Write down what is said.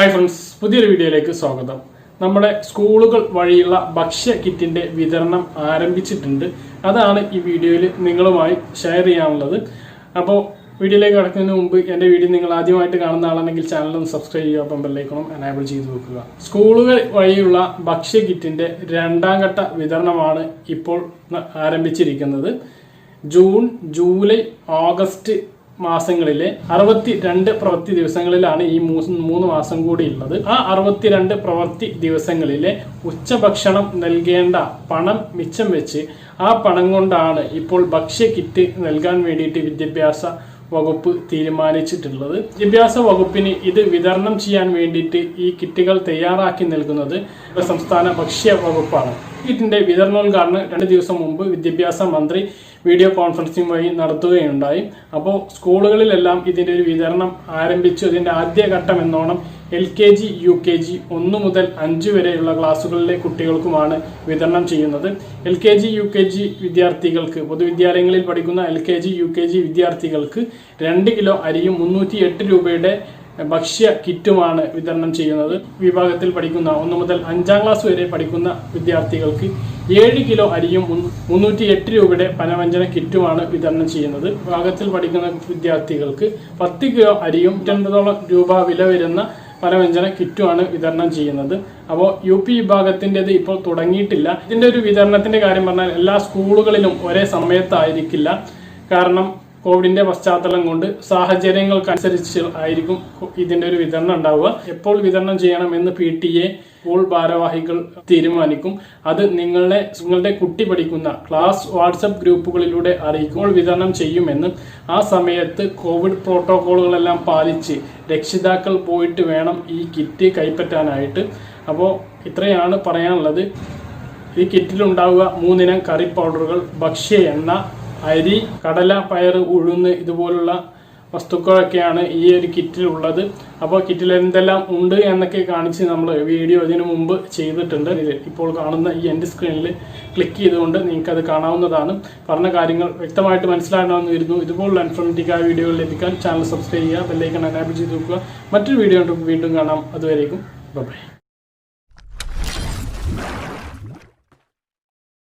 Hi friends, പുതിയൊരു വീഡിയോയിലേക്ക് സ്വാഗതം. നമ്മുടെ സ്കൂളുകൾ വഴിയുള്ള ഭക്ഷ്യ കിറ്റിന്റെ വിതരണം ആരംഭിച്ചിട്ടുണ്ട്. അതാണ് ഈ വീഡിയോയിൽ നിങ്ങളുമായി ഷെയർ ചെയ്യാനുള്ളത്. അപ്പോൾ വീഡിയോയിലേക്ക് കടക്കുന്നതിന് മുമ്പ് എൻ്റെ വീഡിയോ നിങ്ങൾ ആദ്യമായിട്ട് കാണുന്ന ആളാണെങ്കിൽ ചാനൽ ഒന്ന് സബ്സ്ക്രൈബ് ചെയ്യുക, അപ്പം ബെല്ലൈക്കണം എനേബിൾ ചെയ്ത് വെക്കുക. സ്കൂളുകൾ വഴിയുള്ള ഭക്ഷ്യ കിറ്റിന്റെ രണ്ടാം ഘട്ട വിതരണമാണ് ഇപ്പോൾ ആരംഭിച്ചിരിക്കുന്നത്. ജൂൺ, ജൂലൈ, ഓഗസ്റ്റ് മാസങ്ങളിലെ 62 പ്രവൃത്തി ദിവസങ്ങളിലാണ് ഈ 3 മാസം കൂടി ഉള്ളത്. ആ 62 പ്രവൃത്തി ദിവസങ്ങളിലെ ഉച്ചഭക്ഷണം നൽകേണ്ട പണം മിച്ചം വെച്ച് ആ പണം കൊണ്ടാണ് ഇപ്പോൾ ഭക്ഷ്യ കിറ്റ് നൽകാൻ വേണ്ടിയിട്ട് വിദ്യാഭ്യാസ വകുപ്പ് തീരുമാനിച്ചിട്ടുള്ളത്. വിദ്യാഭ്യാസ വകുപ്പിന് ഇത് വിതരണം ചെയ്യാൻ വേണ്ടിയിട്ട് ഈ കിറ്റുകൾ തയ്യാറാക്കി നൽകുന്നത് സംസ്ഥാന ഭക്ഷ്യ വകുപ്പാണ്. കിറ്റിന്റെ വിതരണോദ്ഘാടനം 2 ദിവസം മുമ്പ് വിദ്യാഭ്യാസ മന്ത്രി വീഡിയോ കോൺഫറൻസിംഗ് വഴി നടത്തുകയുണ്ടായി. അപ്പോൾ സ്കൂളുകളിലെല്ലാം ഇതിന്റെ ഒരു വിതരണം ആരംഭിച്ചു. ഇതിന്റെ ആദ്യഘട്ടം എന്നോണം LKG, UKG 1 മുതൽ 5 വരെയുള്ള ക്ലാസ്സുകളിലെ കുട്ടികൾക്കുമാണ് വിതരണം ചെയ്യുന്നത്. LKG, UKG വിദ്യാർത്ഥികൾക്ക്, പൊതുവിദ്യാലയങ്ങളിൽ പഠിക്കുന്ന LKG, UKG വിദ്യാർത്ഥികൾക്ക് 2 കിലോ അരിയും 308 രൂപയുടെ ഭക്ഷ്യ കിറ്റുമാണ് വിതരണം ചെയ്യുന്നത്. വിഭാഗത്തിൽ പഠിക്കുന്ന 1 മുതൽ 5ാം ക്ലാസ് വരെ പഠിക്കുന്ന വിദ്യാർത്ഥികൾക്ക് 7 കിലോ അരിയും 308 രൂപയുടെ പലവ്യഞ്ജന കിറ്റുമാണ് വിതരണം ചെയ്യുന്നത്. വിഭാഗത്തിൽ പഠിക്കുന്ന വിദ്യാർത്ഥികൾക്ക് 10 കിലോ അരിയും 50ഓളം രൂപ വില വരുന്ന പലവ്യഞ്ജന കിറ്റുമാണ് വിതരണം ചെയ്യുന്നത്. അപ്പോൾ UP വിഭാഗത്തിൻ്റെത് ഇപ്പോൾ തുടങ്ങിയിട്ടില്ല. ഇതിന്റെ ഒരു വിതരണത്തിന്റെ കാര്യം പറഞ്ഞാൽ എല്ലാ സ്കൂളുകളിലും ഒരേ സമയത്തായിരിക്കില്ല. കാരണം കോവിഡിന്റെ പശ്ചാത്തലം കൊണ്ട് സാഹചര്യങ്ങൾക്കനുസരിച്ച് ആയിരിക്കും ഇതിന്റെ ഒരു വിതരണം ഉണ്ടാവുക. എപ്പോൾ വിതരണം ചെയ്യണമെന്ന് PTA സ്കൂൾ ഭാരവാഹികൾ തീരുമാനിക്കും. അത് നിങ്ങളുടെ കുട്ടി പഠിക്കുന്ന ക്ലാസ് വാട്സപ്പ് ഗ്രൂപ്പുകളിലൂടെ അറിയിക്കുമ്പോൾ വിതരണം ചെയ്യുമെന്ന്. ആ സമയത്ത് കോവിഡ് പ്രോട്ടോകോളുകളെല്ലാം പാലിച്ച് രക്ഷിതാക്കൾ പോയിട്ട് വേണം ഈ കിറ്റ് കൈപ്പറ്റാനായിട്ട്. അപ്പോൾ ഇത്രയാണ് പറയാനുള്ളത്. ഈ കിറ്റിലുണ്ടാവുക 3 ഇനം കറി പൗഡറുകൾ, ഭക്ഷ്യ എണ്ണ, അരി, കടല, പയർ, ഉഴുന്ന് ഇതുപോലുള്ള വസ്തുക്കളൊക്കെയാണ് ഈ ഒരു കിറ്റിൽ ഉള്ളത്. അപ്പോൾ കിറ്റിൽ എന്തെല്ലാം ഉണ്ട് എന്നൊക്കെ കാണിച്ച് നമ്മൾ വീഡിയോ ഇതിനു മുമ്പ് ചെയ്തിട്ടുണ്ട്. ഇപ്പോൾ കാണുന്ന ഈ എൻഡ് സ്ക്രീനിൽ ക്ലിക്ക് ചെയ്തുകൊണ്ട് നിങ്ങൾക്ക് അത് കാണാവുന്നതാണ്. പറഞ്ഞ കാര്യങ്ങൾ വ്യക്തമായിട്ട് മനസ്സിലാകണമെന്ന് വരുന്നു. ഇതുപോലുള്ള ഇൻഫോർമേറ്റീവായ വീഡിയോകൾ ലഭിക്കാൻ ചാനൽ സബ്സ്ക്രൈബ് ചെയ്യുക, ബെല്ലൈക്കൺ എനേബിൾ ചെയ്ത് വെക്കുക. മറ്റൊരു വീഡിയോ വീണ്ടും കാണാം. അതുവരേക്കും ബൈ.